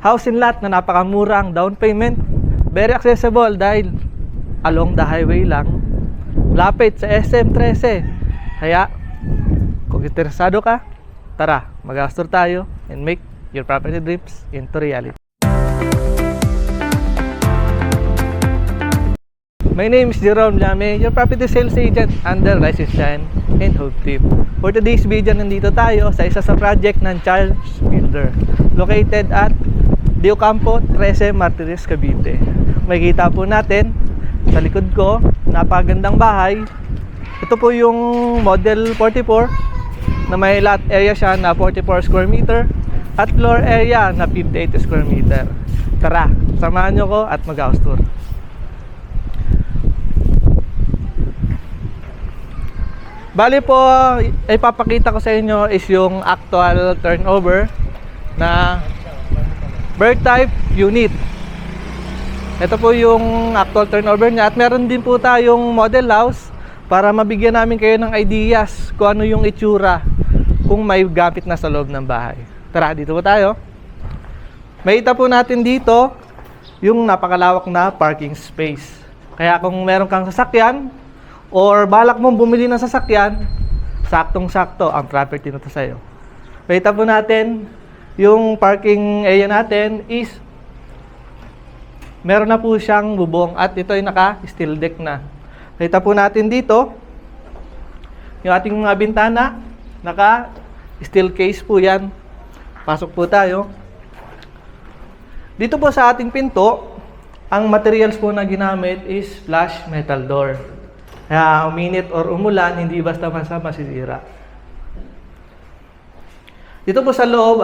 house and lot na napakamurang down payment. Very accessible dahil along the highway lang. Lapit sa SM13. Kaya, kung interesado ka, tara, mag-astor tayo and make your property dreams into reality. My name is Jerome Llame, your property sales agent under Rise Shine and Hope Tip. For today's video, nandito tayo sa isa sa project ng Charles Builder, located at Dio Campo 13, Martires, Cavite. Makikita po natin sa likod ko, napakagandang bahay. Ito po yung model 44 na may lot area siya na 44 square meter at floor area na 58 square meter. Tara, samahan nyo ko at mag-house tour. Bali po, ipapakita ko sa inyo is yung actual turnover na bird type unit. Ito po yung actual turnover niya at meron din po tayong model house para mabigyan namin kayo ng ideas kung ano yung itsura kung may gamit na sa loob ng bahay. Tara, dito po tayo. Makita po natin dito yung napakalawak na parking space. Kaya kung meron kang sasakyan or balak mong bumili ng sasakyan, saktong-sakto ang property na to sa'yo. Makita po natin yung parking area natin is meron na po siyang bubong at ito ay naka-steel deck na. Makita po natin dito yung ating mga bintana, naka-steel case po yan. Pasok po tayo. Dito po sa ating pinto, ang materials po na ginamit is flush metal door. Kaya uminit or umulan, hindi basta-basta masisira. Dito po sa loob,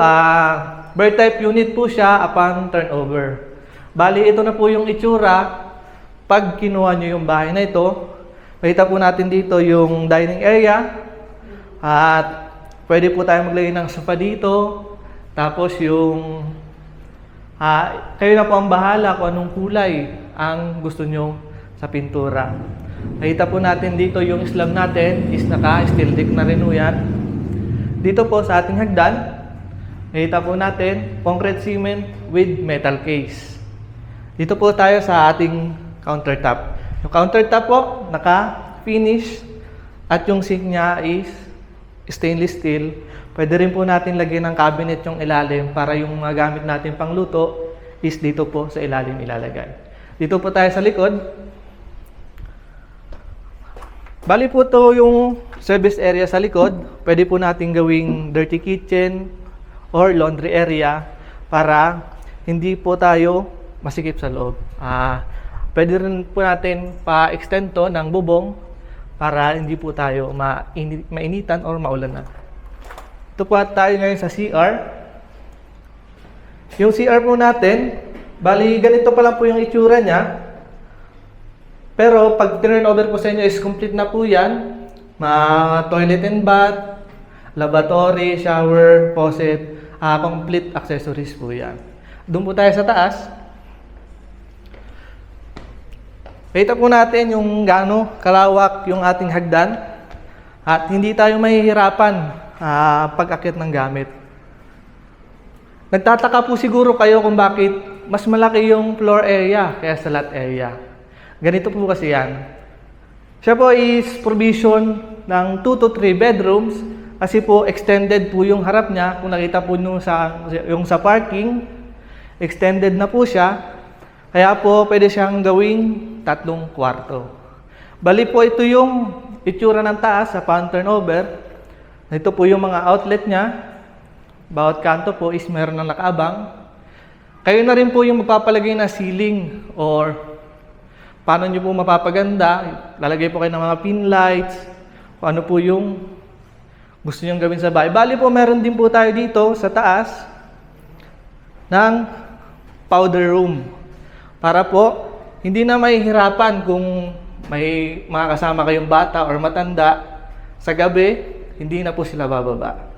bird type unit po siya upon turnover. Bali, ito na po yung itsura pag kinuha nyo yung bahay na ito. Makita po natin dito yung dining area. At pwede po tayo maglagay ng sofa dito. Tapos yung kayo na po ang bahala kung anong kulay ang gusto nyo sa pintura. Nakita po natin dito yung slab natin is naka-steel deck na rin yan. Dito po sa ating hagdan, nakita po natin concrete cement with metal case. Dito po tayo sa ating countertop. Yung countertop po, naka-finish at yung sink niya is stainless steel. Pwede rin po natin lagyan ng cabinet yung ilalim para yung mga gamit natin pang luto is dito po sa ilalim ilalagay. Dito po tayo sa likod. Bali po to yung service area sa likod. Pwede po natin gawing dirty kitchen or laundry area para hindi po tayo masikip sa loob. Pwede rin po natin pa-extend to ng bubong para hindi po tayo mainitan or maulanan. Ito po tayo ngayon sa CR. Yung CR po natin, bali ganito pa lang po yung itsura niya. Pero pag turn over po sa inyo is complete na po yan. Toilet and bath, lavatory, shower, faucet, complete accessories po yan. Doon po tayo sa taas. Kita po natin yung gaano kalawak yung ating hagdan. At hindi tayo mahihirapan pag-akyat ng gamit. Nagtataka po siguro kayo kung bakit mas malaki yung floor area kaya sa lot area. Ganito po kasi yan. Siya po is provision ng 2 to 3 bedrooms kasi po extended po yung harap niya. Kung nakita po nyo yung sa parking, extended na po siya. Kaya po pwede siyang gawing 3 kwarto. Bali po ito yung itsura ng taas sa pan turnover. Ito po yung mga outlet niya. Bawat kanto po is meron ng nakaabang. Kayo na rin po yung magpapalagay na ceiling or paano nyo po mapapaganda. Lalagay po kayo ng mga pin lights. Kung ano po yung gusto nyo gawin sa bahay. Bali po meron din po tayo dito sa taas ng powder room. Para po hindi na mahihirapan kung may mga kasama kayong bata or matanda sa gabi, hindi na po sila bababa.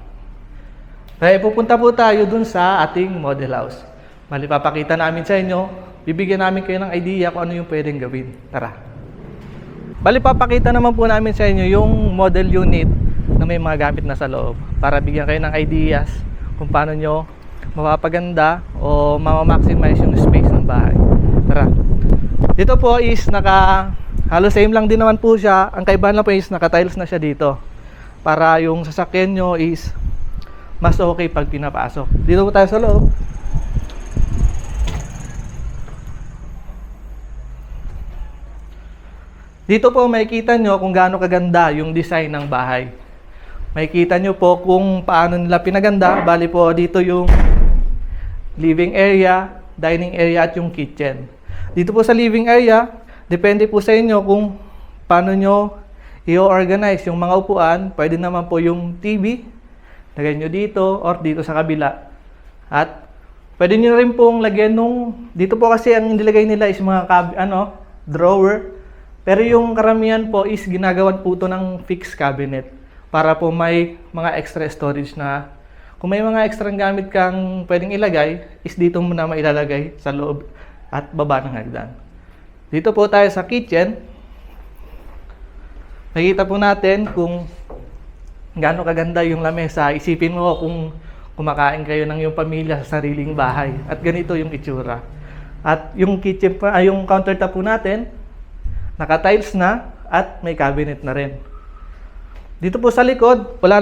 Kaya pupunta po tayo dun sa ating model house. Bali, papakita namin sa inyo, bibigyan namin kayo ng idea kung ano yung pwedeng gawin. Tara! Bali, papakita naman po namin sa inyo yung model unit na may mga gamit na sa loob para bigyan kayo ng ideas kung paano nyo mapapaganda o mamaximize yung space ng bahay. Tara. Dito po is halos same lang din naman po siya. Ang kaibahan lang po is naka-tiles na siya dito. Para yung sasakyan nyo is mas okay pag pinapasok. Dito po tayo sa loob. Dito po makikita nyo kung gaano kaganda yung design ng bahay. Makikita nyo po kung paano nila pinaganda. Bali po dito yung living area, dining area at yung kitchen. Dito po sa living area, depende po sa inyo kung paano nyo i-organize yung mga upuan. Pwede naman po yung TV, lagay nyo dito or dito sa kabila. At pwede nyo rin pong lagyan dito po kasi ang nilagay nila is mga drawer. Pero yung karamihan po is ginagawan po ito ng fixed cabinet para po may mga extra storage na kung may mga extra gamit kang pwedeng ilagay, is dito mo na mailalagay sa loob at baba ng hagdan. Dito po tayo sa kitchen. Nakita po natin kung gaano kaganda yung lamesa. Isipin mo kung kumakain kayo ng iyong pamilya sa sariling bahay. At ganito yung itsura. At yung kitchen yung countertop po natin, naka-tiles na at may cabinet na rin. Dito po sa likod, wala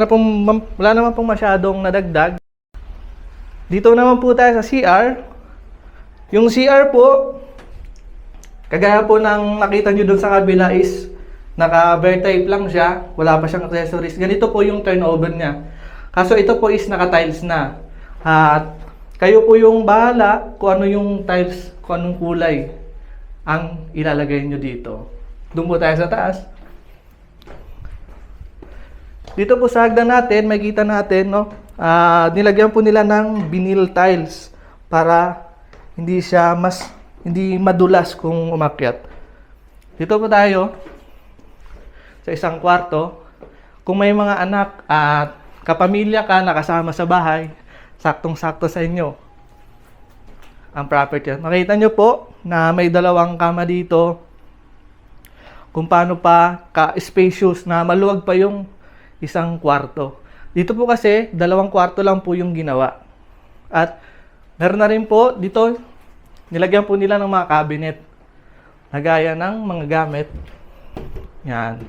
naman pong masyadong nadagdag. Dito naman po tayo sa CR. Yung CR po, kagaya po ng nakita nyo dun sa kabila is naka-bare type lang siya. Wala pa siyang accessories. Ganito po yung turnover niya. Kaso ito po is naka-tiles na. At kayo po yung bahala kung ano yung tiles, kung anong kulay ang ilalagay nyo dito. Doon po tayo sa taas. Dito po sa hagdan natin, makikita natin, nilagyan po nila ng vinyl tiles para hindi madulas kung umakyat. Dito po tayo sa isang kwarto. Kung may mga anak at kapamilya ka nakasama sa bahay, saktong-sakto sa inyo ang property. Makita nyo po na may dalawang kama dito. Kung paano pa ka-spacious na maluwag pa yung isang kwarto. Dito po kasi, 2 kwarto lang po yung ginawa. At meron na rin po dito, nilagyan po nila ng mga cabinet. Nagaya ng mga gamit. Yan.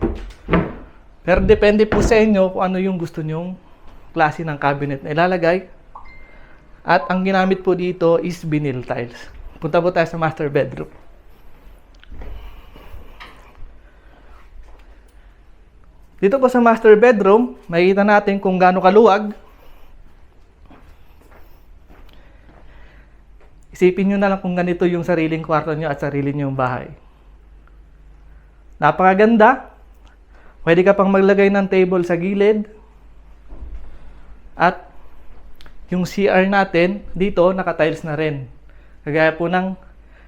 Pero depende po sa inyo kung ano yung gusto nyong klase ng cabinet na ilalagay. At ang ginamit po dito is vinyl tiles. Punta po tayo sa master bedroom. Dito po sa master bedroom, makikita natin kung gaano kaluwag. Isipin nyo na lang kung ganito yung sariling kwarto nyo at sarili nyo yung bahay. Napakaganda. Pwede ka pang maglagay ng table sa gilid. At yung CR natin, dito, naka-tiles na rin. Kagaya po ng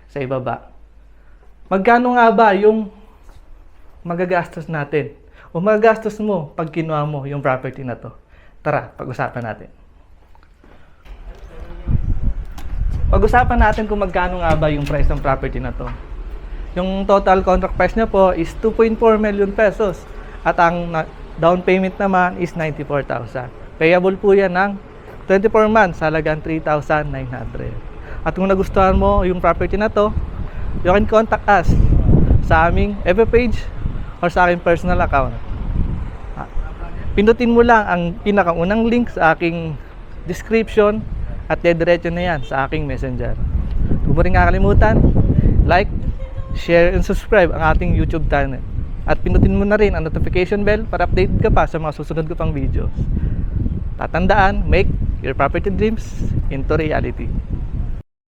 sa ibaba. Magkano nga ba yung magagastos natin? O magagastos mo pag kinuha mo yung property na to? Tara, pag-usapan natin. Pag-usapan natin kung magkano nga ba yung price ng property na to. Yung total contract price niya po is 2.4 million pesos. At ang down payment naman is 94,000. Payable po yan ng 24 months, halagang 3,900. At kung nagustuhan mo yung property na to, you can contact us sa aming FB page or sa aking personal account. Pindutin mo lang ang pinakaunang link sa aking description at dediretso na yan sa aking messenger. Huwag mo rin kakalimutan, like, share, and subscribe ang ating YouTube channel. At pindutin mo na rin ang notification bell para update ka pa sa mga susunod ko pang videos. Tatandaan, make your property dreams into reality.